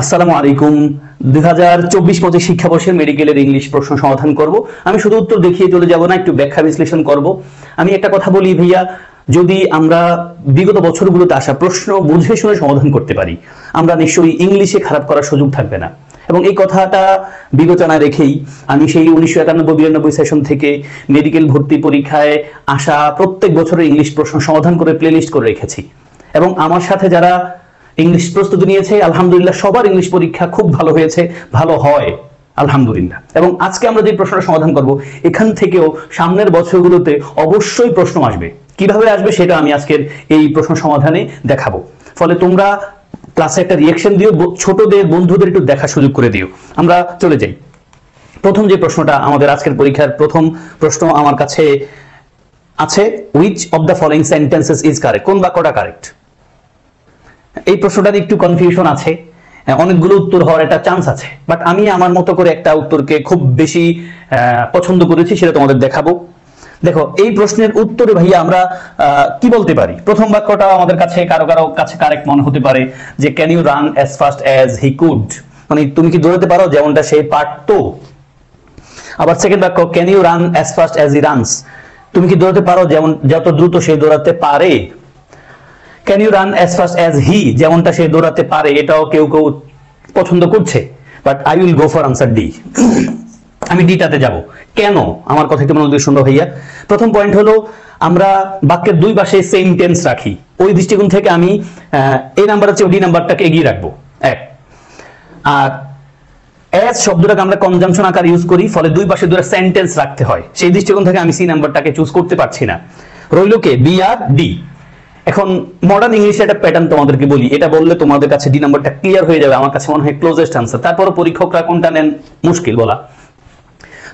আসসালামু আলাইকুম। 2024-25 শিক্ষাবর্ষের মেডিকেলের ইংলিশ প্রশ্ন সমাধান করব। আমি শুধু উত্তর দেখিয়ে চলে যাব না, একটু ব্যাখ্যা বিশ্লেষণ করব। আমি একটা কথা বলি ভাইয়া, যদি আমরা বিগত বছরগুলোতে আসা প্রশ্ন বুঝে শুনে সমাধান করতে পারি, আমরা নিশ্চয়ই ইংলিশে খারাপ করার সুযোগ থাকবে না। এবং এই কথাটা বিবেচনায় রেখেই আমি সেই 1991-92 সেশন থেকে মেডিকেল ভর্তি পরীক্ষায় আসা প্রত্যেক বছরের ইংলিশ প্রশ্ন সমাধান করে প্লেলিস্ট করে রেখেছি। এবং আমার সাথে যারা ইংলিশ প্রস্তুতি নিয়েছে, আলহামদুলিল্লাহ সবার ইংলিশ পরীক্ষা খুব ভালো হয়েছে, ভালো হয় আলহামদুলিল্লাহ। এবং আজকে আমরা যে প্রশ্নটা সমাধান করব, এখান থেকেও সামনের বছরগুলোতে অবশ্যই প্রশ্ন আসবে। কিভাবে আসবে সেটা আমি আজকের এই প্রশ্ন সমাধানে দেখাবো। ফলে তোমরা ক্লাসে একটা রিঅ্যাকশন দিও, ছোটদের বন্ধুদের একটু দেখার সুযোগ করে দিও। আমরা চলে যাই। প্রথম যে প্রশ্নটা আমাদের আজকের পরীক্ষার প্রথম প্রশ্ন আমার কাছে আছে, which of the following sentences is correct? কোন বাক্যটা কারেক্ট? এই প্রশ্নটার একটু কনফিউশন আছে, অনেকগুলো উত্তর হওয়ার একটা চান্স আছে, বাট আমি আমার মতো করে একটা উত্তরকে খুব বেশি পছন্দ করেছি, সেটা তোমাদের দেখাবো। দেখো, এই প্রশ্নের উত্তরে ভাইয়া আমরা কি বলতে পারি? প্রথম বাক্যটা আমাদের কাছে কারো কাছে কারেক্ট মনে হতে পারে যে can you run as fast as he could, মানে তুমি কি দৌড়াতে পারো যেমনটা সে পারতো। আবার সেকেন্ড বাক্য can you run as fast as he runs, তুমি কি দৌড়াতে পারো যেমন যত দ্রুত সে দৌড়াতে পারে। Can you run as fast as he, যেমনটা সে দৌড়াতে পারে, এটাও কেউ কেউ পছন্দ করছে, but I will go for answer D. আমি ডিটাতে যাব। কেন? আমার কথা একটু মনোযোগ শুনবো ভাইয়া। প্রথম পয়েন্ট হলো, আমরা বাক্যের দুই পাশে সেম টেন্স রাখি, ওই দৃষ্টিকোণ থেকে আমি এই নাম্বার হচ্ছে ডি নাম্বারটাকে এগিয়ে রাখবো। এক, আর অ্যাজ শব্দটাকে আমরা কনজাংশন আকার ইউজ করি, ফলে দুই পাশে দুটো সেন্টেন্স রাখতে হয়, সেই দৃষ্টিকোণ থেকে আমি সি নাম্বারটাকে চুজ করতে পারছি না। রইল কে? বি আর ডি। এখন মডার্ন ইংলিশে একটা প্যাটার্ন তোমাদেরকে বলি, এটা বললে তোমাদের কাছে ডি নাম্বারটা ক্লিয়ার হয়ে যাবে, আমার কাছে মনে হয় ক্লোজেস্ট আনসার। তারপরও পরীক্ষকরা কোনটা নেন মুশকিল বলা।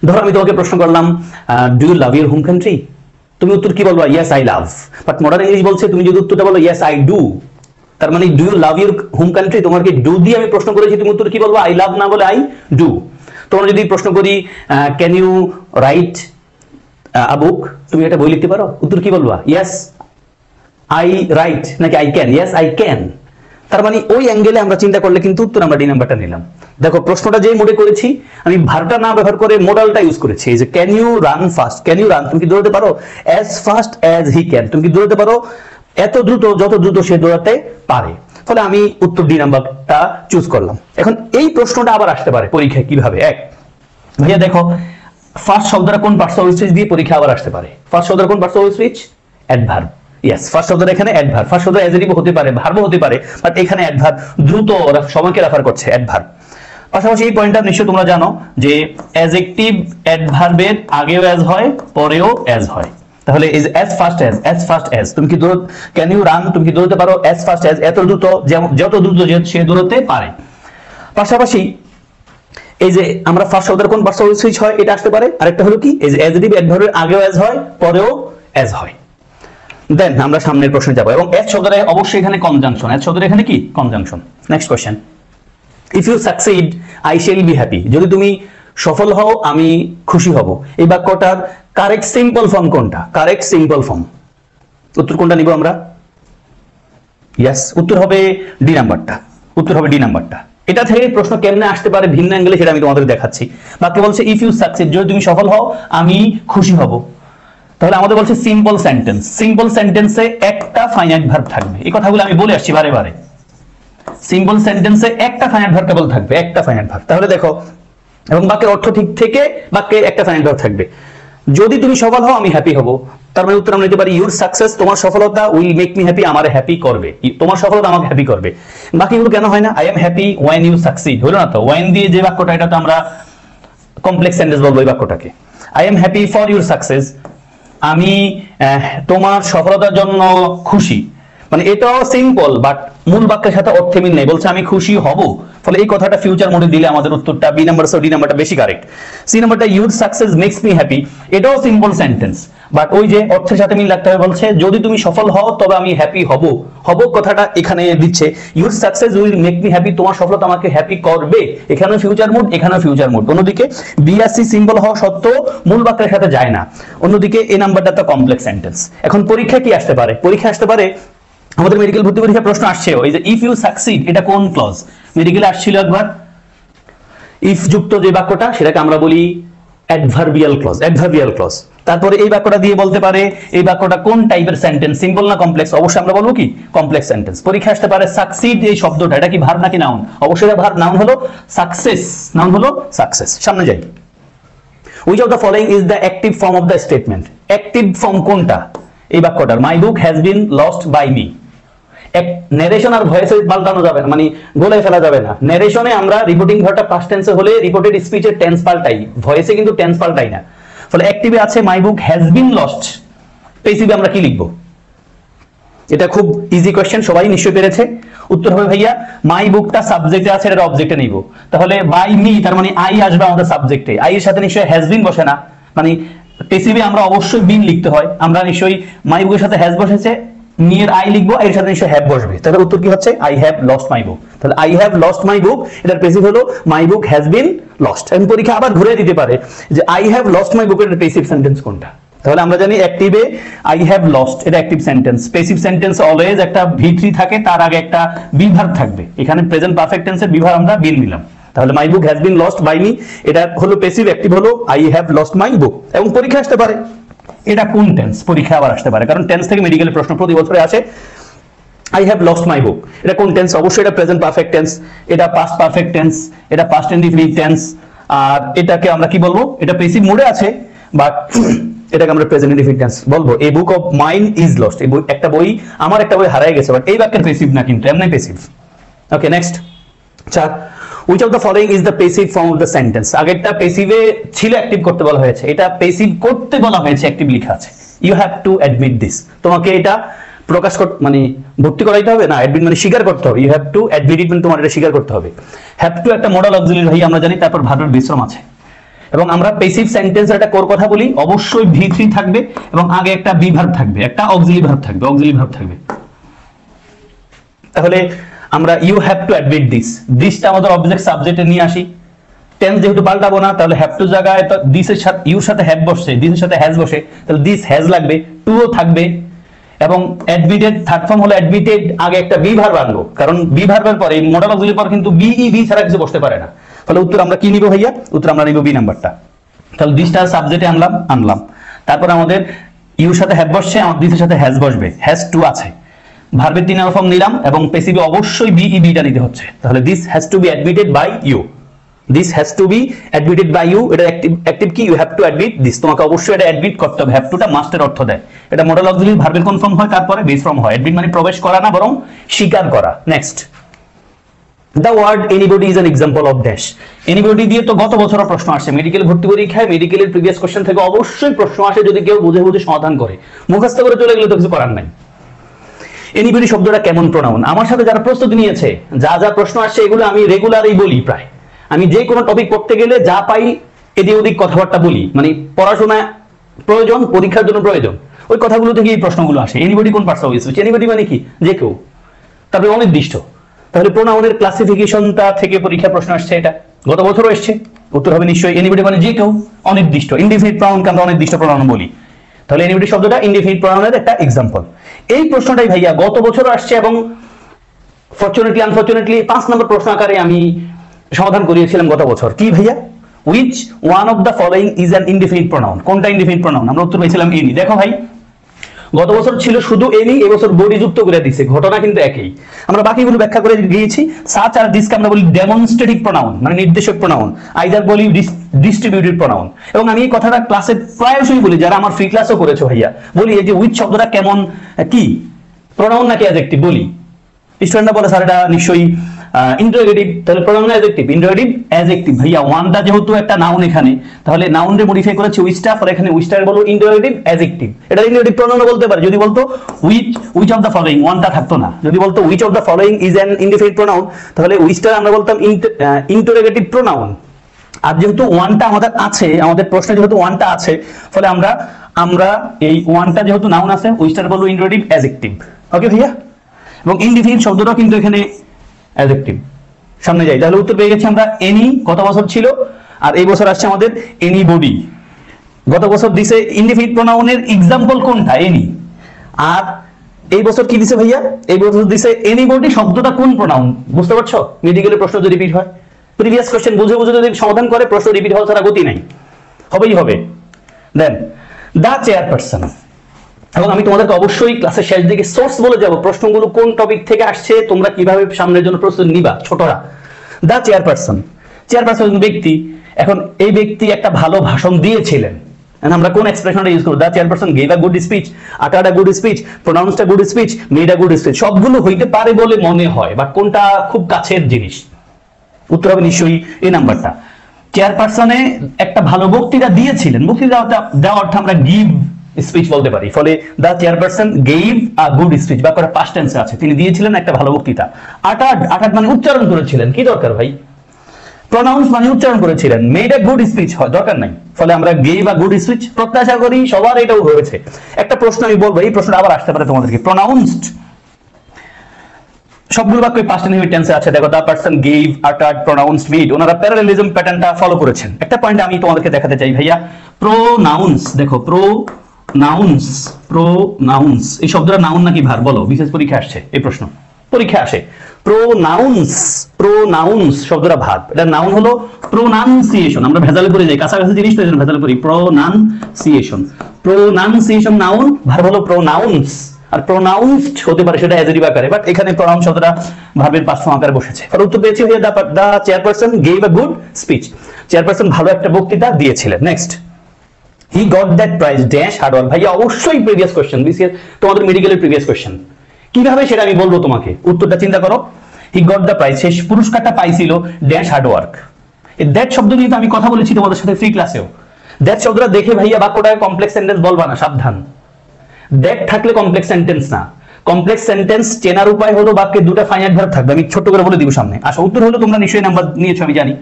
ধরো আমি তোমাকে প্রশ্ন করলাম, do you love your home country? তুমি উত্তর কি বলবা? Yes I love. But modern English বলছে তুমি যদি উত্তরটা বলো ইয়েস আই ডু, তার মানে do you love your home country, তোমাকে ডু দিয়ে আমি প্রশ্ন করেছি, তুমি উত্তর কি বলবো? আই লাভ না বলে আই ডু। তোমরা যদি প্রশ্ন করি ক্যান ইউ রাইট আ বুক, তুমি একটা বই লিখতে পারো, উত্তর কি বলবা? ইয়েস আই রাইট নাকি I can? Yes I can. তার মানে ওই অ্যাঙ্গেলে আমরা চিন্তা করলে কিন্তু উত্তর আমরা ডি নাম্বারটা নিলাম। দেখো, প্রশ্নটা যেই মোডে করেছি, আমি ভার্বটা না ব্যবহার করে মোডালটা ইউজ করেছি। এই যে can you run fast, can you run, তুমি কি দৌড়াতে পারো? As fast as he can, তুমি কি দৌড়াতে পারো এত দ্রুত যত দ্রুত সে দৌড়াতে পারে। ফলে আমি উত্তর ডি নাম্বারটা চুজ করলাম। এখন এই প্রশ্নটা আবার আসতে পারে পরীক্ষায় কিভাবে? এক, ভাইয়া দেখো, ফার্স্ট শব্দটা কোন পার্টস অফ স্পিচ দিয়ে পরীক্ষা আবার আসতে পারে? ফার্স্ট শব্দটা কোন parts of speech? Adverb. Yes, first শব্দটা এখানে অ্যাডভার্ব। ফার্স্ট শব্দ অ্যাডজেক্টিভ হতে পারে, ভার্বও হতে পারে, বাট এখানে অ্যাডভার্ব, দ্রুত সময়কে রেফার করছে, অ্যাডভার্ব। পাশাপাশি এই পয়েন্টটা নিশ্চয়ই তোমরা জানো যে অ্যাডজেক্টিভ অ্যাডভার্বের আগেও অ্যাজ হয়, পরেও অ্যাজ হয়। তাহলে is as fast as, as fast as, তুমি কি দৌড়, ক্যান ইউ রান, তুমি কি দৌড়তে পারো? অ্যাজ ফাস্ট অ্যাজ, এত দ্রুত যত দ্রুত সে দৌড়তে পারে। পাশাপাশি এই যে আমরা ফার্স্ট শব্দের কোন পার্টস অফ স্পিচ হয় এটা আসতে পারে। আরেকটা হলো কি, এই যে অ্যাডজেক্টিভ অ্যাডভার্বের আগেও অ্যাজ হয়, পরেও অ্যাজ হয়। দেন আমরা সামনের প্রশ্নে যাব, এবং এস শব্দটা অবশ্যই এখানে কনজাংশন, এস শব্দটা এখানে কি? Conjunction. Next question, if you succeed I shall be happy, যদি তুমি সফল হও আমি খুশি হব। এই বাক্যটার কারেক্ট সিম্পল ফর্ম কোনটা? কারেক্ট সিম্পল ফর্ম উত্তর কোনটা নিব আমরা? ইয়েস, উত্তর হবে ডি নাম্বারটা, উত্তর হবে ডি নাম্বারটা। এটা থেকে প্রশ্ন কেমনে আসতে পারে ভিন্ন অ্যাঙ্গেলে সেটা আমি তোমাদের দেখাচ্ছি। বাক্য বলছে ইফ ইউ সাকসিড, যদি তুমি সফল হও আমি খুশি হব। তাহলে আমাদের বলছে সিম্পল সেন্টেন্স, সিম্পল সেন্টেন্সে একটা ফাইনাইট ভার্ব থাকবে। এই কথাগুলো আমি বলে আসছি বারে বারে। সিম্পল সেন্টেন্সে একটা ফাইনাইট ভার্ব কেবল থাকবে, একটা ফাইনাইট ভার্ব। তাহলে দেখো, এবং বাক্যের অর্থ ঠিক থেকে বাক্যে একটা ফাইনাইট ভার্ব থাকবে। যদি তুমি সফল হও আমি হ্যাপি হব, তার মানে উত্তর আমরা নিতে পারি ইউর সাকসেস, তোমার সফলতা উইল মেক মি হ্যাপি, আমারে হ্যাপি করবে, তোমার সফলতা আমাকে হ্যাপি করবে। বাকিগুলো কেন হয় না? I am happy when you succeed হলো না তো? ওয়েন দিয়ে যে বাক্যটা, এটা তো আমরা কমপ্লেক্স সেন্টেন্স বলবো এই বাক্যটাকে। I am happy for your success, আমি তোমার সফলতার জন্য খুশি, মানে এটাও সিম্পল, বাট মূল বাক্যের সাথে অর্থে মিল নেই। বলছে আমি খুশি হব, ফলে এই কথাটা ফিউচার মোডে দিলে আমাদের উত্তরটা বি নাম্বার, সো ডি নাম্বারটা বেশি কারেক্ট। সি নাম্বারটা your success makes me happy, এটাও সিম্পল সেন্টেন্স, বাট ওই যে অর্থের সাথে মিল রাখতে হবে। বলছে যদি তুমি সফল হও তবে আমি হ্যাপি হব, হব কথাটা এখানে দিচ্ছে your success will make me happy, তোমার সফলতা আমাকে হ্যাপি করবে, এখানেও ফিউচার মুড, এখানেও ফিউচার মুড। অন্যদিকে বি আর সি সিম্পল হওয়া সত্ত্বেও মূল বাক্যের সাথে যায় না। অন্যদিকে এই নাম্বারটা তো কমপ্লেক্স সেন্টেন্স। এখন পরীক্ষা কি আসতে পারে? পরীক্ষা আসতে পারে আমাদের মেডিকেল ভর্তি পরীক্ষায় প্রশ্ন আসছে ওই যে ইফ ইউ সাকসিড, এটা কোন ক্লজ? মেডিকেলে আসছিল একবার, ইফ যুক্ত যে বাক্যটা সেটাকে আমরা বলি অ্যাডভার্বিয়াল ক্লজ, অ্যাডভার্বিয়াল ক্লজ। তারপরে এই বাক্যটা দিয়ে বলতে পারে এই বাক্যটা কোন টাইপের সেন্টেন্স, সিম্পল না কমপ্লেক্স? অবশ্যই আমরা বলবো কি কমপ্লেক্স সেন্টেন্স। পরীক্ষা আসতে পারে সাকসিড এই শব্দটা, এটা কি ভার্ব নাকি নাউন? অবশ্যই এটা ভার্ব, নাউন হলো সাকসেস, নাউন হলো সাকসেস। সামনে যাই, which of the following is the active form of the statement? Active form কোনটা এই বাক্যটার? My book has been lost by me. Narration আর ভয়েসে পাল্টানো যাবে না, মানে গোলায় ফেলা যাবে না। ন্যারেশনে আমরা রিপোর্টিং ভার্বটা পাস্ট টেন্সে হলে রিপোর্টেড স্পিচের টেন্স পাল্টাই, ভয়েসে কিন্তু টেন্স পাল্টাই না। ফলে অ্যাক্টিভে আছে মাই বুক হ্যাজ বিন লস্ট, প্যাসিভে আমরা কি লিখবো? এটা খুব ইজি কোশ্চেন, সবাই নিশ্চয়ই পেরেছে। উত্তর হবে ভাইয়া মাই বুকটা সাবজেক্টে আছে, এটা অবজেক্টে নিব। তাহলে বাই মি তার মানে আই আসবে আমাদের সাবজেক্টে, আই এর সাথে নিশ্চয়ই হ্যাজ বিন বসে না, মানে প্যাসিভে আমরা অবশ্যই বিন লিখতে হয়। আমরা নিশ্চয়ই মাই বুকের সাথে হ্যাজ বসেছে, নিয়ের আই লিখবো, এর সাথে নিশ্চয়ই হ্যাভ বসবে। তাহলে উত্তর কি হচ্ছে আই হ্যাভ লস্ট মাই বুক। তাহলে আই হ্যাভ লস্ট মাই বুক, এটার প্যাসিভ হলো মাই বুক হ্যাজ বিন লস্ট। এবং পরীক্ষা আবার ঘুরে দিতে পারে যে আই হ্যাভ লস্ট মাই বুকের প্যাসিভ সেন্টেন্স কোনটা। তাহলে আমরা জানি অ্যাক্টিভে আই হ্যাভ লস্ট এটা active sentence, passive sentence always একটা ভি3 থাকে, তার আগে একটা বি ভার্ব থাকবে। এখানে প্রেজেন্ট পারফেক্ট টেন্সের বি ভার্ব আমরা বিন নিলাম। তাহলে my book has been lost by me, এটা হলো প্যাসিভ, অ্যাক্টিভ হলো I have lost my book. এবং পরীক্ষা আসতে পারে এটা কোন টেন্স, পরীক্ষা আবার আসতে পারে, কারণ টেন্স থেকে মেডিকেলের প্রশ্ন প্রতি বছরে আসে। আই হ্যাভ লস্ট মাই বুক এটা কোন টেন্স? অবশ্যই এটা প্রেজেন্ট পারফেক্ট টেন্স, এটা পাস্ট পারফেক্ট টেন্স, এটা পাস্ট ইনডিফিনিট টেন্স। আর এটাকে আমরা কি বলবো? এটা প্যাসিভ মোডে আছে, বাট এটাকে আমরা প্রেজেন্ট ইনডিফিনিট টেন্স বলবো। A book of mine is lost, এই একটা বই, আমার একটা বই হারায় গেছে, বাট এই বাক্যের প্যাসিভ না, কিন্তু এমনি passive. Okay next, 4 which of the following is the passive form of the sentence? আগেরটা প্যাসিভে ছিল, অ্যাক্টিভ করতে বলা হয়েছে, এটা প্যাসিভ করতে বলা হয়েছে, অ্যাক্টিভ লেখা আছে। You have to admit this, তোমাকে এটা প্রকাশ করতে মানে ভর্তি করাইতে হবে না, অ্যাডমিট মানে স্বীকার করতে হবে। ইউ হ্যাভ টু অ্যাডমিট ইট মানে তোমার এটা স্বীকার করতে হবে। হ্যাভ টু একটা মডাল অক্সিলারি ভাই আমরা জানি, তারপর ভার্বের বিশ্রাম আছে। এবং আমরা প্যাসিভ সেন্টেন্সের একটা কোর কথা বলি, অবশ্যই ভি3 থাকবে এবং আগে একটা বি ভার্ব থাকবে, একটা অক্সিলারি ভার্ব থাকবে, অক্সিলারি ভার্ব থাকবে। তাহলে আমরা you have to admit this, দিসটা আমাদের অবজেক্ট সাবজেক্টে নিয়ে আসি। টেন্স যেহেতু পাল্টাবো না, তাহলে হ্যাভ টু জায়গায় তো দিসের সাথে ইউর সাথে হ্যাভ বসছে, দিসের সাথে হ্যাজ বসে, তাহলে দিস হ্যাজ লাগবে, টুও থাকবে। এবং অ্যাডমিটেড থার্ড ফর্ম হলো অ্যাডমিটেড, আগে একটা বি ভার্ব আনবো, কারণ বি ভার্বের পরে মডাল অক্সিলারি পর কিন্তু বি ছাড়া কিছু বসতে পারে না। ফলে উত্তর আমরা কি নিব ভাইয়া? উত্তর আমরা নিব বি নাম্বারটা। তাহলে দিসটা সাবজেক্টে আনলাম, তারপর আমাদের ইউর সাথে হ্যাভ বসছে, আমার দিসের সাথে হ্যাজ বসবে, হ্যাজ টু আছে, ভার্বের 3 নম্বর ফর্ম নিলাম এবং প্যাসিভে অবশ্যই বিটা নিতে হচ্ছে। তাহলে this has to be admitted by you, this has to be admitted by you, এটা অ্যাক্টিভ কি? You have to admit this, তোমাকে অবশ্যই এটা অ্যাডমিট করতে হবে। হ্যাভ টুটা মাস্টের অর্থ দেয়, এটা মডাল অক্সিলারি ভার্বের কোন ফর্ম হয়, তারপরে বেস ফর্ম হয়। অ্যাডমিট মানে প্রবেশ করা না, বরং স্বীকার করা। Next, the word anybody is an example of dash। anybody দিয়ে তো গত বছরও প্রশ্ন আসছে মেডিকেল ভর্তি পরীক্ষায়, মেডিকেলের প্রিভিয়াস কোশ্চেন থেকে অবশ্যই প্রশ্ন আসে, যদি কেউ বুঝে সমাধান করে। মুখস্থ করে চলে গেলে তো কিছু করার নাই। এনিবডি শব্দটা কেমন প্রোনাউন? আমার সাথে যারা প্রস্তুতি নিয়েছে, যা যা প্রশ্ন আসছে এগুলো আমি রেগুলারই বলি। প্রায় আমি যে কোনো টপিক পড়তে গেলে যা পাই এদিক ওদিক কথাবার্তা বলি, মানে পড়াশোনা প্রয়োজন, পরীক্ষার জন্য প্রয়োজন, ওই কথাগুলো থেকে এই প্রশ্নগুলো আসে। এনিবডি কোন পার্টস অফ স্পিচ? এনিবডি মানে কি? যে কেউ, তারপরে অনির্দিষ্ট। তাহলে প্রোনাউনের ক্লাসিফিকেশনটা থেকে পরীক্ষার প্রশ্ন আসছে, এটা গত বছরও এসেছে। উত্তর হবে নিশ্চয়ই এনিবডি মানে যে কেউ, অনির্দিষ্ট। ইনডিফিনিট প্রোনাউনকে আমরা অনির্দিষ্ট প্রোনাউন বলি। তাহলে এনিবডি শব্দটা ইনডিফিনিট প্রোনাউনের একটা এক্সাম্পল। এই প্রশ্নটাই ভাইয়া গত বছর আসছে এবং ফরচুনেটলি আনফরচুনেটলি 5 নম্বর প্রশ্ন আকারে আমি সমাধান করিয়েছিলাম গত বছর। কি ভাইয়া? which one of the following is an indefinite pronoun? কোনটা ইনডিফিনিট প্রোনাউন? আমরা উত্তর পেয়েছিলাম এনি। দেখো ভাই, গত বছর ছিল শুধু এনি, এবছর বডি যুক্ত করে দিয়েছে, ঘটনা কিন্তু একই। আমরা বাকিগুলো ব্যাখ্যা করে দিয়েছি। সাচ আর দিসকে আমরা বলি ডেমনস্ট্রেটিভ প্রোনাউন, মানে নির্দেশক প্রোনাউন, আইদার বলি ডিস্ট্রিবিউটিভ প্রোনাউন। এবং আমি এই কথাটা ক্লাসে প্রায়শই বলি, যারা আমার ফ্রি ক্লাসও করেছো ভাইয়া, বলি এই যে উইথ শব্দটা কেমন, কি প্রোনাউন নাকি অ্যাডজেক্টিভ? বলি স্টুডেন্টরা বলে স্যার এটা নিশ্চয়ই ইন্টারোগেটিভ। তাহলে প্রোনাউন অ্যাডজেক্টিভ, ইন্টারোগেটিভ অ্যাডজেক্টিভ। ভাইয়া ওয়ানটা যেহেতু একটা নাউন এখানে, তাহলে নাউনরে মডিফাই করেছে উইচটা, আর এখানে উইচটার বলো ইন্টারোগেটিভ অ্যাডজেক্টিভ। এটা ইন্টারোগেটিভ প্রোনাউনও বলতে পারে। যদি বলতো উইচ অফ দ্য ফলোইং, ওয়ানটা থাকতো না। যদি বলতো which of the following is an indefinite pronoun, তাহলে উইচটা আমরা বলতাম ইন্টারোগেটিভ প্রোনাউন। আর যেহেতু ওয়ানটা আমাদের আছে, আমাদের প্রশ্নে যেহেতু ওয়ানটা আছে, ফলে আমরা এই ওয়ানটা যেহেতু নাউন আছে, উইচটার বলবো ইন্টারোগেটিভ অ্যাডজেক্টিভ। ওকে ভাইয়া? এবং ইনডিফিনিট শব্দটাও কিন্তু এখানে অ্যাডজেক্টিভ। সামনে যাই, তাহলে উত্তর পেয়ে গেছি আমরা এনি, গত বছর ছিল, আর এই বছর আসছে আমাদের এনিবডি। গত বছর দিছে ইনডিফিনিট প্রোনাউনের এক্সাম্পল কোনটা? এনি। আর এই বছর কি দিছে ভাইয়া? এই বছর দিছে এনিবডি শব্দটা কোন প্রোনাউন, বুঝতে পারছো? মেডিকেলের প্রশ্ন যদি রিপিট হয়, প্রিভিয়াস কোশ্চেন বুঝে বুঝে যদি সমাধান করে, প্রশ্ন রিপিট হওয়া ছাড়া গতি নাই, হবেই হবে। দেন দা চেয়ারপারসন, এবং আমি তোমাদেরকে অবশ্যই ক্লাসের শেষ দিকে সোর্স বলে যাব, প্রশ্নগুলো কোন টপিক থেকে আসছে, তোমরা কিভাবে সামনের জন্য প্রস্তুতি নিবা ছোটরা। দা চেয়ারপারসন, চেয়ারপারসন ব্যক্তি, এখন এই ব্যক্তি একটা ভালো ভাষণ দিয়েছিলেন, আমরা কোন এক্সপ্রেশনটা ইউজ করব? The chairperson gave a good speech, আটাড a good speech, pronounced a good speech, made a good speech, সবগুলো হইতে পারে বলে মনে হয়, বাট কোনটা খুব কাছের জিনিস? উত্তর হবে নিশ্চয়ই এই নাম্বারটা। চেয়ারপারসনে একটা ভালো বক্তৃতা দিয়েছিলেন, বক্তৃতা দেওয়ার অর্থ আমরা গিভ স্পিচ বলতে পারি, ফলে the chairperson gave a good speech, বা করে পাস্ট টেন্সে আছে, তিনি দিয়েছিলেন একটা ভালো বক্তৃতা। আটাড, আটাড মানে উচ্চারণ করেছিলেন, কি দরকার ভাই? প্রোনাউন্স মানে উচ্চারণ করেছিলেন, মেড আ গুড স্পিচ হয় দরকার নাই, ফলে আমরা গেভ আ গুড স্পিচ। প্রত্যাশা করি সবার এটাও হয়েছে। একটা প্রশ্ন আমি বলবো, এই প্রশ্নটা আবার আসতে পারে তোমাদেরকে, প্রোনাউন্সড সবগুলো বাক্য পাস্ট টেন্সে আছে, দেখো দা পারসন গেভ, আটাড, প্রোনাউন্সড, মেড, ওনারা প্যারালেলিজম প্যাটার্নটা ফলো করেছেন। একটা পয়েন্ট আমি তোমাদেরকে দেখাতে চাই ভাইয়া, প্রোনাউন্স, দেখো প্রোনাউন্স, প্রোনাউন্স এই শব্দটা নাউন নাকি ভার্ব বলো? বিশেষ পরীক্ষা আসছে এই প্রশ্ন, পরীক্ষা আসে। প্রোনাউন্স, প্রোনাউন্স শব্দটা ভার্ব, এটা নাউন হলো প্রোনাউন্সিয়েশন, আমরা ভেজালে পড়ে যাই, কাছাকাছি জিনিস তো এজন্য ভেজালে পড়ি। প্রোনাউন্সিয়েশন, প্রোনাউন্সিয়েশন নাউন, ভার্ব হলো প্রোনাউন্স, আর প্রোনাউন্সড হতে পারে সেটা অ্যাজেটিভ আকারে, বাট এখানে প্রোনাউন্স শব্দটা ভার্বের পাস্ট ফর্ম আকারে বসেছে। আর উত্তর পেয়েছি হয়ে the chairperson gave a good speech, chairperson ভালো একটা বক্তৃতা দিয়েছিলেন। Next, he got that prize dash hard work, ভাইয়া অবশ্যই প্রিভিয়াস কোশ্চেন, বিসিএস তোমাদের মেডিকেলের প্রিভিয়াস কোশ্চেন, কিভাবে সেটা আমি বলবো তোমাকে, উত্তরটা চিন্তা করো। হি গট দ্য প্রাইজ, শেষ পুরস্কারটা পাইছিল ড্যাশ হার্ড ওয়ার্ক। এই দ্যাট শব্দ নিয়ে তো আমি কথা বলেছি তোমাদের সাথে ফ্রি ক্লাসেও। দ্যাট শব্দটা দেখে ভাইয়া বাক্যটাকে কমপ্লেক্স সেন্টেন্স বলবা না, সাবধান। দ্যাট থাকলে কমপ্লেক্স সেন্টেন্স না, কমপ্লেক্স সেন্টেন্স চেনার উপায় হলো বাক্যে দুটো ফাইনাইট ভার্ব থাকবে, আমি ছোট করে বলে দিব সামনে। আচ্ছা, উত্তর হলো তোমরা নিশ্চয়ই নাম্বার নিয়েছো আমি জানি।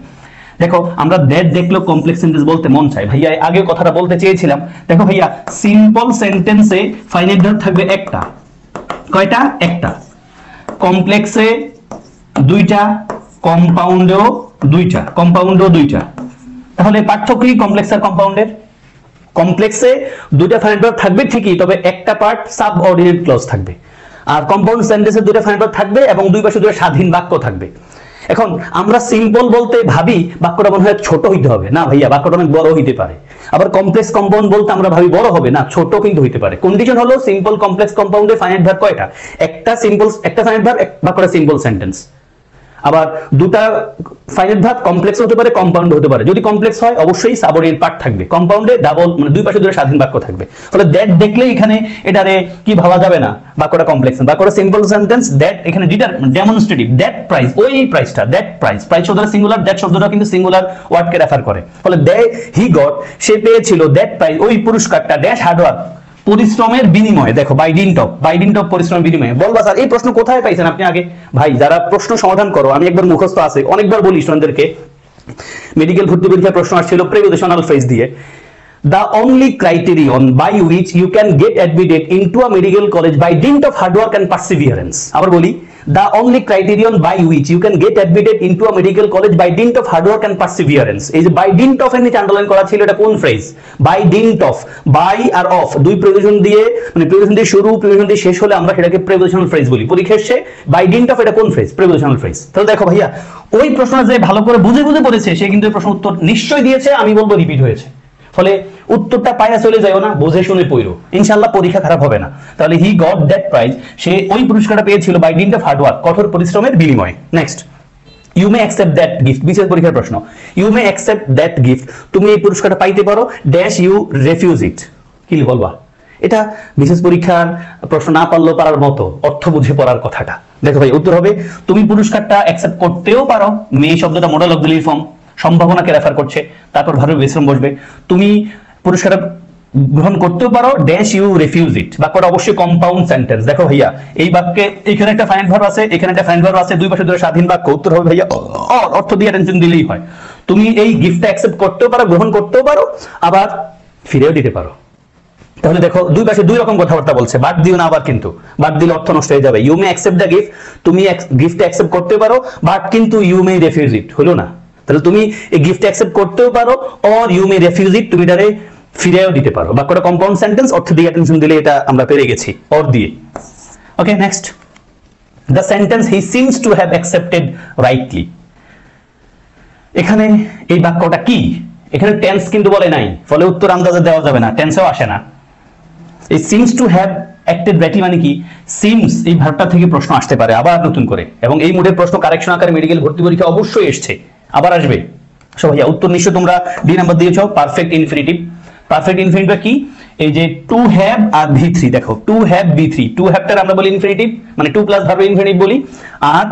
দেখো আমরা দ্যাট দেখলেও কমপ্লেক্স সেন্টেন্স বলতে মন চায় ভাইয়া, আগে কথাটা বলতে চেয়েছিলাম। দেখো ভাইয়া, সিম্পল সেন্টেন্সে ফাইনাইট ভার্ব থাকবে একটা, কয়টা? একটা। কমপ্লেক্সে দুইটা, কম্পাউন্ডেও দুইটা, কম্পাউন্ডেও দুইটা। তাহলে পার্থক্য কি কমপ্লেক্স আর কম্পাউন্ডের? কমপ্লেক্সে দুইটা ফাইনাইট ভার্ব থাকবে ঠিকই, তবে একটা পার্ট সাবঅর্ডিনেট ক্লজ থাকবে, আর কম্পাউন্ড সেন্টেন্সে দুইটা ফাইনাইট ভার্ব থাকবে এবং দুই পাশে দুটো স্বাধীন বাক্য থাকবে। এখন আমরা সিম্পল বলতে ভাবি বাক্যটা মনে হয় ছোট হইতে হবে, না ভাইয়া বাক্যটা অনেক বড় হইতে পারে। আবার কমপ্লেক্স কম্পাউন্ড বলতে আমরা ভাবি বড় হবে, না ছোট কিন্তু হইতে পারে। কন্ডিশন হলো সিম্পল কমপ্লেক্স কম্পাউন্ডে ফাইনাইট ভার্ব কয়টা? একটা সিম্পল, একটা ফাইনাইট ভার্ব, বাক্যটা সিম্পল সেন্টেন্স। আবার দুটা ফাইনাইট ভার্ব কমপ্লেক্স হতে পারে, কম্পাউন্ড হতে পারে। যদি কমপ্লেক্স হয় অবশ্যই সাবঅর্ডিনেট পার্ট থাকবে, কম্পাউন্ডে ডাবল মানে দুই পাশে দুটো স্বাধীন বাক্য থাকবে। ফলে দ্যাট দেখলে এখানে এটারে কি ভাবা যাবে না বাক্যটা কমপ্লেক্স, বাক্যটা সিম্পল সেন্টেন্স। দ্যাট এখানে ডেমনস্ট্রেটিভ, দ্যাট প্রাইস, ওই প্রাইসটা, দ্যাট প্রাইস, প্রাইস শব্দটা সিঙ্গুলার, দ্যাট শব্দটা কিন্তু সিঙ্গুলার ওয়ার্ডকে রেফার করে। ফলে হি গট, সে পেয়েছিল, দ্যাট প্রাইস ওই পুরস্কারটা ড্যাশ হার্ডওয়ার্ক পরিশ্রমের বিনিময়ে। দেখো বাই ডিন্ট অফ পরিশ্রমের বিনিময়ে। বলবা স্যার এই প্রশ্ন কোথায় পাইছেন আপনি? আগে ভাই যারা প্রশ্ন সমাধান করো, আমি একবার মুখস্থ আছে, অনেকবার বলি স্টুডেন্টদেরকে, মেডিকেল ভর্তি পরীক্ষার প্রশ্ন আসছিল প্রিপোজিশনাল ফ্রেজ দিয়ে। The only criterion by which you can get admitted into a medical college by dint of hard work and perseverance. আবার বলি, the only criterion by which you can get admitted into a medical college by dint of hard work and perseverance. এই যে by dint of এর নিচে underline করা ছিল, এটা কোন phrase? by dint of, by আর of দুই প্রিপোজিশন দিয়ে, মানে প্রিপোজিশন দিয়ে শুরু প্রিপোজিশন দিয়ে শেষ হলে আমরা সেটাকে প্রিপোজিশনাল ফ্রেজ বলি। পরীক্ষা এসে by dint of এটা কোন ফ্রেজ? Prepositional phrase. তাহলে দেখো ভাইয়া, ওই প্রশ্নটা যে ভালো করে বুঝে বুঝে পড়েছে সে কিন্তু এই প্রশ্ন উত্তর নিশ্চয়ই দিয়েছে, আমি বলবো রিপিট হয়েছে। ফলে উত্তরটা পাইয়া চলে যাও না, বুঝে শুনে পড়ো, ইনশাআল্লাহ পরীক্ষা খারাপ হবে না। তাহলে হি গট দ্যাট প্রাইজ, সে ওই পুরস্কারটা পেয়েছিল by dint of hard work, কঠোর পরিশ্রমের বিনিময়ে। Next, you may accept that gift, বিশেষ পরীক্ষার প্রশ্ন। You may accept that gift, তুমি এই পুরস্কারটা পাইতে পারো, ড্যাশ ইউ রিফিউজ ইট, কি বলবা? এটা বিশেষ পরীক্ষার প্রশ্ন না পারলেও পারার মতো, অর্থ বুঝে পড়ার কথাটা। দেখো ভাই, উত্তর হবে তুমি পুরস্কারটা অ্যাকসেপ্ট করতেও পারো, মে শব্দটা মডেল অক্সিলারি ফর্ম, সম্ভাবনাকে রেফার করছে, তারপর ভাবে বিশ্রাম বসবে। তুমি পুরস্কার গ্রহণ করতেও পারো, ড্যাশ ইউ রিফিউজ ইট, বাক্যটা অবশ্যই কম্পাউন্ড সেন্টেন্স। দেখো ভাইয়া, এই বাক্যে এখানে একটা ফাইনাইট ভার্ব আছে, এখানে একটা ফাইনাইট ভার্ব আছে, দুই পাশে দুটো স্বাধীন বাক্য। উত্তর হবে ভাইয়া অর্থ দিয়ে টেনশন দিলেই হয়। তুমি এই গিফটটা অ্যাকসেপ্ট করতেও পারো, গ্রহণ করতেও পারো, আবার ফিরেও দিতে পারো। তাহলে দেখো দুই পাশে দুই রকম কথাবার্তা বলছে, বাদ দিও না আবার, কিন্তু বাদ দিলে অর্থ নষ্ট হয়ে যাবে। You may accept the gift, তুমি গিফট অ্যাকসেপ্ট করতে পারো, বাট কিন্তু ইউ মে রিফিউজ ইট হলো না। তাহলে তুমি এই গিফট অ্যাকসেপ্ট করতেও পারো, or you may refuse it, তুমি এটারে ফিরেও দিতে পারো। বাক্যটা কম্পাউন্ড সেন্টেন্স, অর্থ দিয়ে অ্যাটেনশন দিলে এটা আমরা পেরে গেছি অর দিয়ে। Okay, next, the sentence he seems to have accepted rightly. এখানে এই বাক্যটা কি? এখানে টেন্স কিন্তু বলে নাই, ফলে উত্তর আন্দাজে দেওয়া যাবে না, টেন্সেও আসে না। এই seems to have acted rightly মানে কি? সিমস এই ভার্বটা থেকে প্রশ্ন আসতে পারে আবার নতুন করে, এবং এই মুডের প্রশ্ন কারেকশন আকারে মেডিকেল ভর্তি পরীক্ষা অবশ্যই এসেছে, আবার আসবে। সো ভাইয়া উত্তর নিশ্চয় তোমরা ডি নাম্বার দিয়েছো, পারফেক্ট ইনফিনিটিভ। পারফেক্ট ইনফিনিটিভ কি? এই যে টু হ্যাভ আর V3, দেখো টু হ্যাভ V3, টু হ্যাভটার আমরা বলি ইনফিনিটিভ, মানে টু প্লাস ভার্ব ইনফিনিটিভ বলি, আর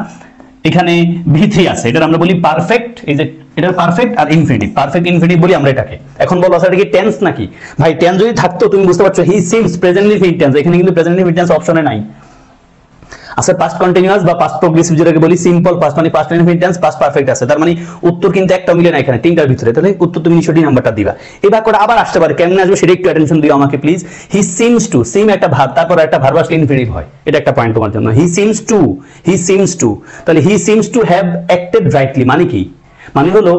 এখানে V3 আছে, এটার আমরা বলি পারফেক্ট। এই যে এটার পারফেক্ট আর ইনফিনিটিভ, পারফেক্ট ইনফিনিটিভ বলি আমরা এটাকে। এখন বলো আসলে এটা কি টেন্স নাকি? ভাই টেন্স যদি থাকতো তুমি বুঝতে পারছো, he seems present infinite tense, এখানে কিন্তু প্রেজেন্ট ইনফিনিট টেন্স অপশনে নাই। আচ্ছা পাস্ট কন্টিনিউয়াস বা পাস্ট প্রগ্রেসিভ যেটাকে বলি সিম্পল পাস্ট, মানে past infinite tense, past perfect আছে, তার মানে উত্তর কিন্তু একটা মিলে না এখানে, তিনটার ভিতরে, তাহলে উত্তর তুমি নিশ্চয়ই নাম্বারটা দিবা। এই বাক্যটা আবার আসতে পারে, কেমনে আসবে সেটা একটু অ্যাটেনশন দিও আমাকে প্লিজ। হি সিমস টু, সিম একটা ভার্ব, তারপর একটা ভার্ব আসলে ইনফিনিটিভ হয়, এটা একটা পয়েন্ট তোমার জন্য। He seems to, he seems to, তাহলে he seems to have acted rightly মানে কি? মানে হলো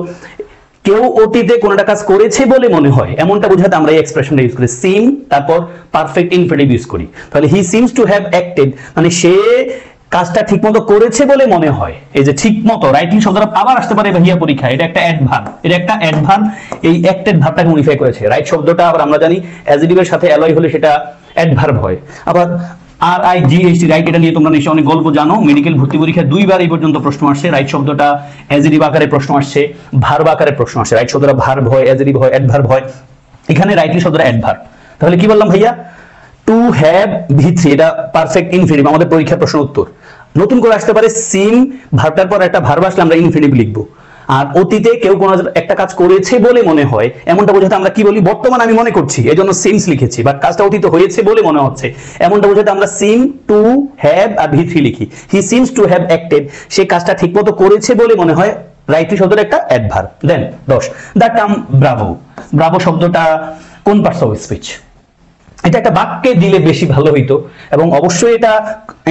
কেউ অতীতে কোন একটা কাজ করেছে বলে মনে হয়, এমনটা বোঝাতে আমরা এই এক্সপ্রেশনটা ইউজ করি, সিম তারপর পারফেক্ট ইনফিনিটিভ ইউজ করি। তাহলে he seems to have acted মানে সে কাজটা ঠিকমতো করেছে বলে মনে হয়। এই যে ঠিকমতো রাইটলি শব্দটা আবার আসতে পারে ভাইয়া পরীক্ষা, এটা একটা অ্যাডভার্ব, এটা একটা অ্যাডভার্ব, এই অ্যাক্টেড ভার্বটাকে মডিফাই করেছে। রাইট শব্দটা আবার আমরা জানি অ্যাডজেক্টিভের সাথে অ্যালয় হলে সেটা অ্যাডভার্ব হয়। আবার RIGHT রাইট, এটা নিয়ে তোমরা নিশ্চয়ই অনেক গল্প জানো, মেডিকেল ভর্তি পরীক্ষায় দুইবার এই পর্যন্ত প্রশ্ন আসছে। রাইট শব্দটা অ্যাডজেক্টিভ আকারে প্রশ্ন আসছে, ভার্ব আকারে প্রশ্ন আসছে। রাইট শব্দটা ভার্ব হয়, অ্যাডজেক্টিভ হয়, অ্যাডভার্ব হয়, এখানে রাইটলি শব্দটা অ্যাডভার্ব। তাহলে কি বললাম ভাইয়া? টু হ্যাভ V3, এটা পারফেক্ট ইনফিনিটিভ, আমাদের পরীক্ষার প্রশ্ন উত্তর। নতুন করে আসতে পারে সিম ভার্বটার পর একটা ভার্ব আসলে আমরা ইনফিনিটিভ লিখবো। আর অতীতে কেউ কোনো একটা কাজ করেছে বলে মনে হয়, এমনটা বোঝাতে আমরা কি বলি? বর্তমান আমি মনে করছি, এজন্য সিমস লিখেছি, বাট কাজটা অতীত হয়েছে বলে মনে হচ্ছে, এমনটা বোঝাতে আমরা সিম টু হ্যাভ আর V3 লিখি। He seems to have acted, সে কাজটা ঠিকমতো করেছে বলে মনে হয়, রাইটলি শব্দটা একটা adverb. Then 10, the term bravo. Bravo শব্দটা কোন পার্টস অফ স্পিচ? এটা একটা বাক্যে দিলে বেশি ভালো হইতো, এবং অবশ্যই এটা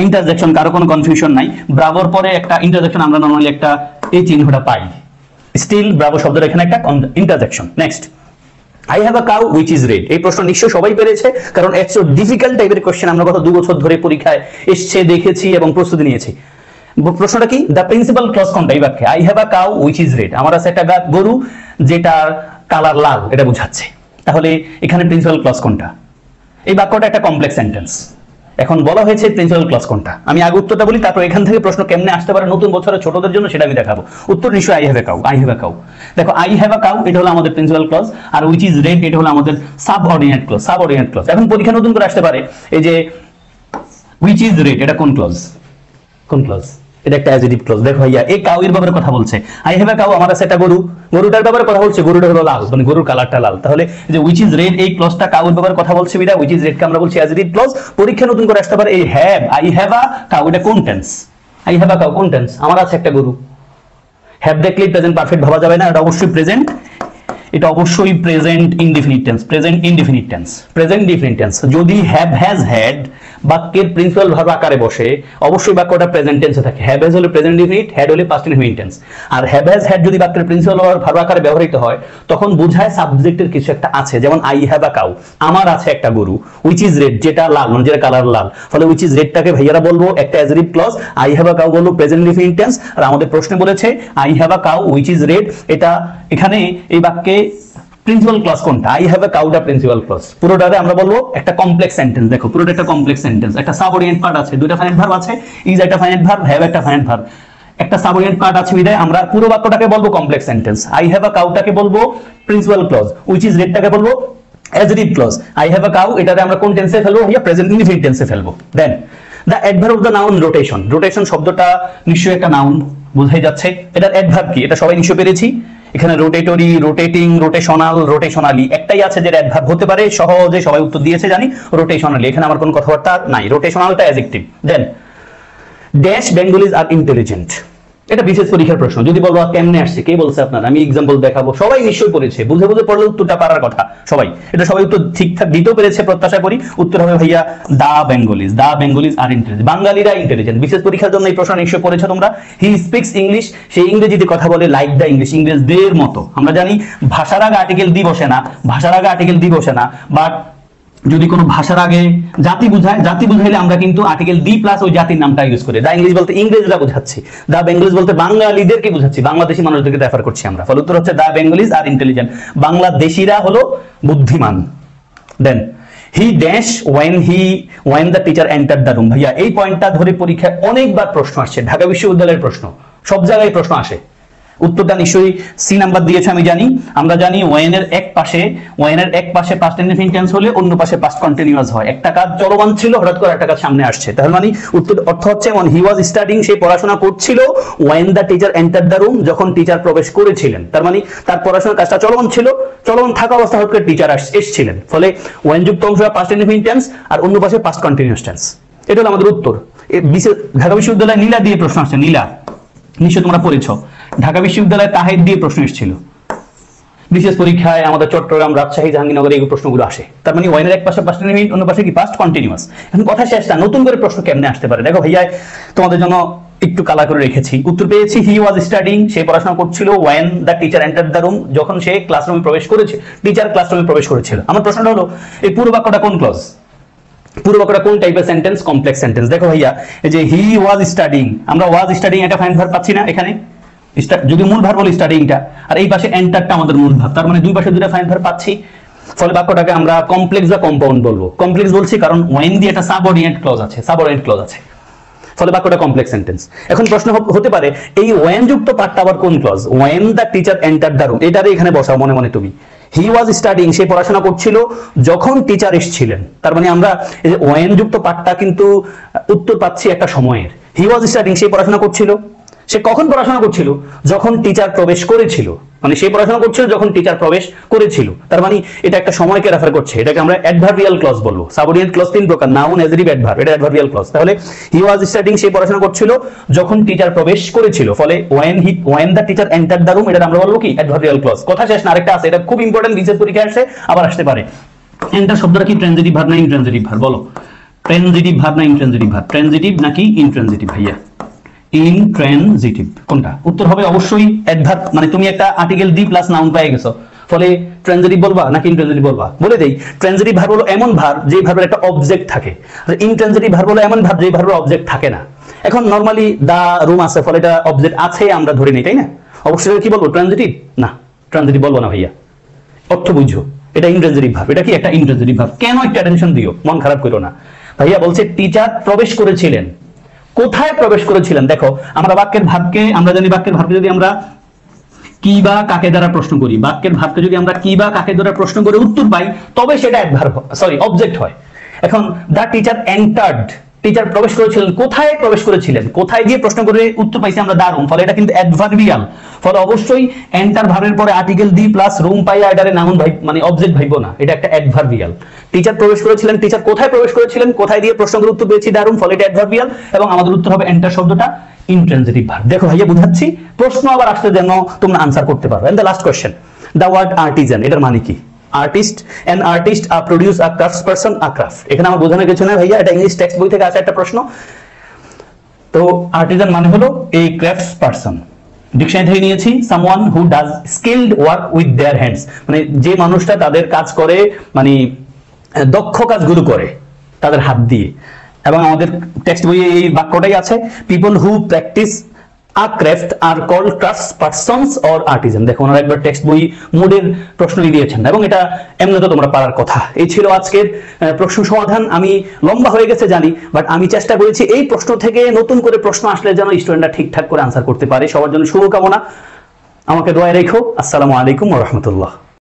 ইন্টারজেকশন, কারো কোনো কনফিউশন নাই। ব্রাভোর পরে একটা ইন্টারজেকশন আমরা নরমালি একটা এই চিহ্নটা পাই, স্টিল ব্রাভো শব্দের এখানে একটা interjection. Next, I have a cow which is red. এই প্রশ্ন নিশ্চয়ই সবাই পেরেছে, কারণ এত ডিফিকাল্ট টাইপের কোশ্চেন আমরা গত 2 বছর ধরে পরীক্ষায় এসছে, দেখেছি এবং প্রস্তুতি নিয়েছি। প্রশ্নটা কি? দ্য প্রিন্সিপাল ক্লজ কোনটা এই বাক্যে? I have a cow which is red, আমার আছে একটা গরু যেটার কালার লাল, এটা বোঝাচ্ছে। তাহলে এখানে প্রিন্সিপাল ক্লজ কোনটা? এই বাক্যটা একটা কমপ্লেক্স সেন্টেন্স। এখন বলা হয়েছে প্রিন্সিপাল ক্লজ কোনটা, আমি আগে উত্তরটা বলি, তারপর এখান থেকে প্রশ্ন কেমনে আসতে পারে নতুন বছরের ছোটদের জন্য সেটা আমি দেখাবো। উত্তর নিশ্চয়ই I have a cow. I have a cow, দেখো আই হ্যাভ এ কাউ এটা হলো আমাদের প্রিন্সিপাল ক্লজ, আর হুইচ ইজ রেড এটা হলো আমাদের সাবঅর্ডিনেট ক্লজ। সাবঅর্ডিনেট ক্লজ এখন পরীক্ষা নতুন করে আসতে পারে, এই যে হুইচ ইজ রেড এটা কোন ক্লজ? কোন ক্লজ? এটা একটা অ্যাডজেক্টিভ ক্লজ। দেখো ভাইয়া এই কাউ এর ব্যাপারে কথা বলছে, আই হ্যাভ এ কাউ আমার আছে একটা গরু, গরুটার ব্যাপারে কথা বলছে, গরুটা হলো লাল, মানে গরুর কালারটা লাল। তাহলে যে হুইচ ইজ রেড এই ক্লজটা কাউ এর ব্যাপারে কথা বলছে, বিদা হুইচ ইজ রেড কে আমরা বলছি অ্যাডজেক্টিভ ক্লজ। পরীক্ষা নতুন করে আসতে পারে এই have, I have a cow এটা কোন tense? I have a cow কোন টেন্স? আমার আছে একটা গরু। হ্যাভ দেখলে প্রেজেন্ট পারফেক্ট ভাবা যাবে না, এটা অবশ্যই প্রেজেন্ট, এটা অবশ্যই present indefinite tense. Present indefinite tense, present definite tense. যদি হ্যাভ হ্যাজ হ্যাড বাক্যের প্রিন্সিপাল ভার্ব আকারে বসে, অবশ্যই বাক্যটা প্রেজেন্ট টেন্সে থাকে। হ্যাভ হ্যাজ হলে প্রেজেন্ট ডিফিনিট, হ্যাড হলে পাস্ট ইনডিফিনিট টেন্স। আর হ্যাভ হ্যাজ হ্যাড যদি বাক্যের প্রিন্সিপাল ভার্ব আকারে ব্যবহৃত হয়, তখন বোঝায় সাবজেক্টের কিছু একটা আছে। যেমন আই হ্যাভ আ কাউ, আমার আছে একটা গরু, হুইচ ইজ রেড যেটা লাল, মানে যেটা কালার লাল। ফলে হুইচ ইজ রেডটাকে ভাইয়ারা বলবো একটা adjective clause, I have a cow বলবো প্রেজেন্ট ডিফিনিট টেন্স। আর আমাদের প্রশ্নে বলেছে I have a cow which is red, এটা এখানে এই বাক্যে প্রিন্সিপাল ক্লজ কোনটা? আই হ্যাভ এ কাউটা প্রিন্সিপাল ক্লজ। পুরোটারে আমরা বলবো একটা কমপ্লেক্স সেন্টেন্স। দেখো পুরোটা একটা কমপ্লেক্স সেন্টেন্স, একটা সাবঅর্ডিনেট পার্ট আছে, দুইটা ফাইনাইট ভার্ব আছে, ইজ একটা ফাইনাইট ভার্ব, হ্যাভ একটা ফাইনাইট ভার্ব, একটা সাবঅর্ডিনেট পার্ট আছে, বিদায় আমরা পুরো বাক্যটাকে বলবো complex sentence. I have a কাউটাকে বলবো প্রিন্সিপাল ক্লজ, হুইচ ইজ রেডটাকে বলবো adjective clause. I have a cow এটারে আমরা কোন টেন্সে ফেলবো? ইয়া প্রেজেন্ট ইনডিফিনিট টেন্সে ফেলবো। Then the adverb of the noun rotation. Rotation শব্দটা নিশ্চয়ই একটা নাউন, বোঝাই যাচ্ছে। এটার অ্যাডভার্ব কি? এটা সবাই নিশ্চয়ই পেরেছি। এখানে রোটেটরি, রোটেটিং, রোটেশনাল, রোটেশনালি একটাই আছে যেটা অ্যাডভার্ব হতে পারে, সহজে সবাই উত্তর দিয়েছে জানি, রোটেশনালি। এখানে আমার কোনো কথাবার্তা নাই, রোটেশনালটা অ্যাডজেক্টিভ। দেন ড্যাশ বেঙ্গলিজ আর ইন্টেলিজেন্ট, এটা বিশেষ পরীক্ষার প্রশ্ন। যদি বলবো কেমনে আসছে, কে বলছে আপনার, আমি এক্সাম্পল দেখাবো, সবাই নিশ্চয়ই পড়েছে, বুঝে বুঝে পড়লে উত্তরটা পারার কথা সবাই। এটা সবাই উত্তর ঠিকঠাক দিতেও পেরেছে প্রত্যাশা করি। উত্তর হবে ভাইয়া দা বেঙ্গলিজ। দা বেঙ্গলিজ আর ইন্টেলিজেন্ট, বাঙালিরা ইন্টেলিজেন্ট। বিশেষ পরীক্ষার জন্য এই প্রশ্ন নিশ্চয়ই পড়েছো তোমরা। হি স্পিক্স ইংলিশ, সেই ইংরেজিতে কথা বলে লাইক দা ইংলিশ, ইংরেজদের মতো। আমরা জানি ভাষার আগে আর্টিকেল দি বসে না, ভাষার আগে আর্টিকেল দি বসে না, বাট যদি কোনো ভাষার আগে জাতি বুঝায়, জাতি বুঝাইলে আমরা কিন্তু আর্টিকেল ডি প্লাস ওই জাতির নামটা ইউজ করি। দা ইংলিশ বলতে ইংরেজরা বোঝাচ্ছি, দা বেঙ্গলিজ বলতে বাঙালিদেরকে বোঝাচ্ছি, বাংলাদেশি মানুষদেরকে রেফার করছি আমরা। ফলে উত্তর হচ্ছে দা বেঙ্গলিজ আর ইন্টেলিজেন্ট, বাংলাদেশিরা হলো বুদ্ধিমান। Then he dash when the teacher enter the room. ভাইয়া এই পয়েন্টটা ধরে পরীক্ষায় অনেকবার প্রশ্ন আসছে, ঢাকা বিশ্ববিদ্যালয়ের প্রশ্ন, সব জায়গায় প্রশ্ন আসে। উত্তরটা নিশ্চয়ই সি নাম্বার দিয়েছে আমি জানি। আমরা জানি ওয়েনের এক পাশে পাস্ট ইনডেফিনিট টেন্স হলে অন্য পাশে পাস্ট কন্টিনিউয়াস হয়। একটা কাজ চলমান ছিল, হঠাৎ করে একটা কাজ সামনে আসছে, তাহলে মানে উত্তর অর্থ হচ্ছে when he was studying, সে পড়াশোনা করছিল, when the teacher entered the room, যখন টিচার প্রবেশ করেছিলেন। তার মানে তার পড়াশোনার কাজটা চলমান ছিল, চলমান থাকা অবস্থা হঠাৎ করে টিচার এসেছিলেন। ফলে when যুক্ত অংশ পাস্ট ইনডেফিনিট টেন্স আর অন্য পাশে পাস্ট কন্টিনিউয়াস টেন্স। এটা হলো আমাদের উত্তর। ঢাকা বিশ্ববিদ্যালয়ে নীলা দিয়ে প্রশ্ন আসছে, নীলা নিশ্চয় তোমরা পড়েছো। ঢাকা বিশ্ববিদ্যালয়ে তাহের দিয়ে প্রশ্ন এসেছিল বিশেষ পরীক্ষায়, আমাদের চট্টগ্রাম, রাজশাহী, জাহাঙ্গীরনগরে এই প্রশ্নগুলো আসে। তার মানে ওয়াইনের এক পাশে পাস্ট ইনডেফিনিট, অন্য পাশে কি পাস্ট কন্টিনিউয়াস। এখন কথা শেষ না, নতুন করে প্রশ্ন কেমনে আসতে পারে দেখো ভাইয়া, তোমাদের জন্য একটু কালা করে রেখেছি। উত্তর পেয়েছি হি ওয়াজ স্টাডিং, সে পড়াশোনা করছিল, when the teacher enter the room, যখন সে ক্লাসরুমে প্রবেশ করেছে, টিচার ক্লাসরুমে প্রবেশ করেছিল। আমার প্রশ্নটা হলো এই পুরো বাক্যটা কোন ক্লজ, পুরো বাক্যটা কোন টাইপের সেন্টেন্স, কমপ্লেক্স সেন্টেন্স। দেখো ভাইয়া এই যে হি ওয়াজ স্টাডিং, আমরা ওয়াজ স্টাডিং একটা ফাইন ভার্ব পাচ্ছি না এখানে, যদি মূল ভার্ব বলি স্টাডিংটা, আর এই পাশে এন্টারটা আমাদের মূল ভার্ব, তার মানে দুই পাশে দুটো ফাইন ভার্ব পাচ্ছি। ফলে বাক্যটাকে আমরা কমপ্লেক্স বা কম্পাউন্ড বলবো। কমপ্লেক্স বলছি কারণ ওয়েন দিয়ে একটা সাবঅর্ডিনেট ক্লজ আছে, ফলে বাক্যটা কমপ্লেক্স সেন্টেন্স। এখন প্রশ্ন হতে পারে এই ওয়েন যুক্ত পার্টটা আবার কোন clause, when the teacher enter the room, এটারে এখানে বসাও মনে মনে তুমি। হি ওয়াজ স্টাডিং, সে পড়াশোনা করছিল যখন টিচার এসেছিলেন, তার মানে আমরা এই যে ওয়েন যুক্ত পার্টটা কিন্তু উত্তর পাচ্ছি একটা সময়ের। হি ওয়াজ স্টাডিং, সে পড়াশোনা করছিল, সে কখন পড়াশোনা করছিল, যখন টিচার প্রবেশ করেছিল, মানে সে পড়াশোনা করছিল যখন টিচার প্রবেশ করেছিল, তার মানে এটা একটা সময়কে রেফার করছে। এটাকে আমরা অ্যাডভার্বিয়াল ক্লজ বলবো। সাবঅর্ডিনেট ক্লজ তিন প্রকার, নাউন, অ্যাডজেক্টিভ, অ্যাডভার্ব, এটা অ্যাডভার্বিয়াল ক্লজ। তাহলে হি ওয়াজ স্টাডিং, সে পড়াশোনা করছিল যখন টিচার প্রবেশ করেছিল, ফলে when the teacher enter the room, এটা আমরা বলবো কি অ্যাডভার্বিয়াল ক্লজ। কথা শেষ না, আরেকটা আছে, এটা খুব ইম্পর্টেন্ট, বিশেষ পরীক্ষায় আসে, আবার আসতে পারে। এন্টার শব্দটা কি ট্রানজিটিভ ভার্ব না ইনট্রানজিটিভ ভার্ব, বলো ট্রানজিটিভ ভার্ব না ইনট্রানজিটিভ ভার্ব, ট্রানজিটিভ নাকি ইনট্রানজিটিভ ভাইয়া? ইনট্রানজিটিভ কোনটা? উত্তর হবে অবশ্যই অ্যাডভার্ব, মানে তুমি একটা আর্টিকেল ডি প্লাস নাউন পেয়ে গেছো, ফলে ট্রানজিটিভ বলবা নাকি ইনট্রানজিটিভ বলবা? বলে দেই, ট্রানজিটিভ ভার্ব হলো এমন ভার্ব যে ভার্বের একটা অবজেক্ট থাকে, আর ইনট্রানজিটিভ ভার্ব হলো এমন ভার্ব যে ভার্বের অবজেক্ট থাকে না। এখন নরমালি দা রুম আছে, ফলে এটা অবজেক্ট আছে আমরা ধরে নিই, তাই না? অবশ্যই কি বলবো, ট্রানজিটিভ? না, ট্রানজিটিভ বলবো না ভাইয়া, অর্থ বুঝো, এটা ইনট্রানজিটিভ ভার্ব। এটা কি একটা ইনট্রানজিটিভ ভার্ব? কেন একটা টেনশন দিও, মন খারাপ করো না ভাইয়া। বলছে টিচার প্রবেশ করেছিলেন, কোথায় প্রবেশ করেছিলেন? দেখো আমরা বাক্যের ভাবকে, আমরা জানি বাক্যের ভাবকে যদি আমরা কি বা কাকে দ্বারা প্রশ্ন করি, বাক্যের ভাবকে যদি আমরা কি বা কাকে দ্বারা প্রশ্ন করে উত্তর পাই, তবে সেটা অ্যাডভার্ব, সরি অবজেক্ট হয়। এখন দা টিচার এন্টার্ড, টিচার প্রবেশ করেছিলেন, কোথায় প্রবেশ করেছিলেন, কোথায় দিয়ে প্রশ্ন করে উত্তর পাইছি আমরা দা রুম, ফলে এটা কিন্তু অ্যাডভার্বিয়াল। ফলে অবশ্যই এন্টার ভার্বের পরে আর্টিকেল ডি প্লাস রুম পাইয়া এটারে নাউন ভাই মানে অবজেক্ট ভাইবো না, এটা একটা অ্যাডভার্বিয়াল। টিচার প্রবেশ করেছিলেন, টিচার কোথায় প্রবেশ করেছিলেন, কোথায় দিয়ে প্রশ্ন করে উত্তর পেয়েছি দা রুম, ফলে এটা অ্যাডভার্বিয়াল, এবং আমাদের উত্তর হবে এন্টার শব্দটা ইনট্রানজিটিভ ভার্ব। দেখো ভাইয়া বুঝাচ্ছি, প্রশ্ন আবার আসতে যেন তোমরা আনসার করতে পারো। And the last question, the word artisan, এটার মানে কি? Artist, an artist, a produce, a craftsperson, a craft। এখানে আমার বোঝানোর কিছু না ভাইয়া, এটা ইংলিশ টেক্সট বই থেকে আসা একটা প্রশ্ন। তো আর্টিজান মানে হলো এই ক্রাফটস পারসন, ডিকশনারি থেকে নিয়েছি, someone who does skilled work with their hands, মানে যে মানুষটা তাদের কাজ করে, মানে দক্ষ কাজগুলো করে তাদের হাত দিয়ে। এবং আমাদের টেক্সট বইয়ে এই বাক্যটাই আছে, people who practise a craft are called craftspersons or artisan. দেখো ওনারা একবার টেক্সট বই মোডের প্রশ্নই দিয়েছেন, এবং এটা এমনি তো তোমরা পারার কথা। এই ছিল আজকের প্রশ্ন সমাধান। আমি লম্বা হয়ে গেছে জানি, বাট আমি চেষ্টা করেছি এই প্রশ্ন থেকে নতুন করে প্রশ্ন আসলে যেন স্টুডেন্টরা ঠিকঠাক করে আনসার করতে পারে। সবার জন্য শুভকামনা, আমাকে দোয়ায় রেখো। আসসালামু আলাইকুম ওয়া রাহমাতুল্লাহ।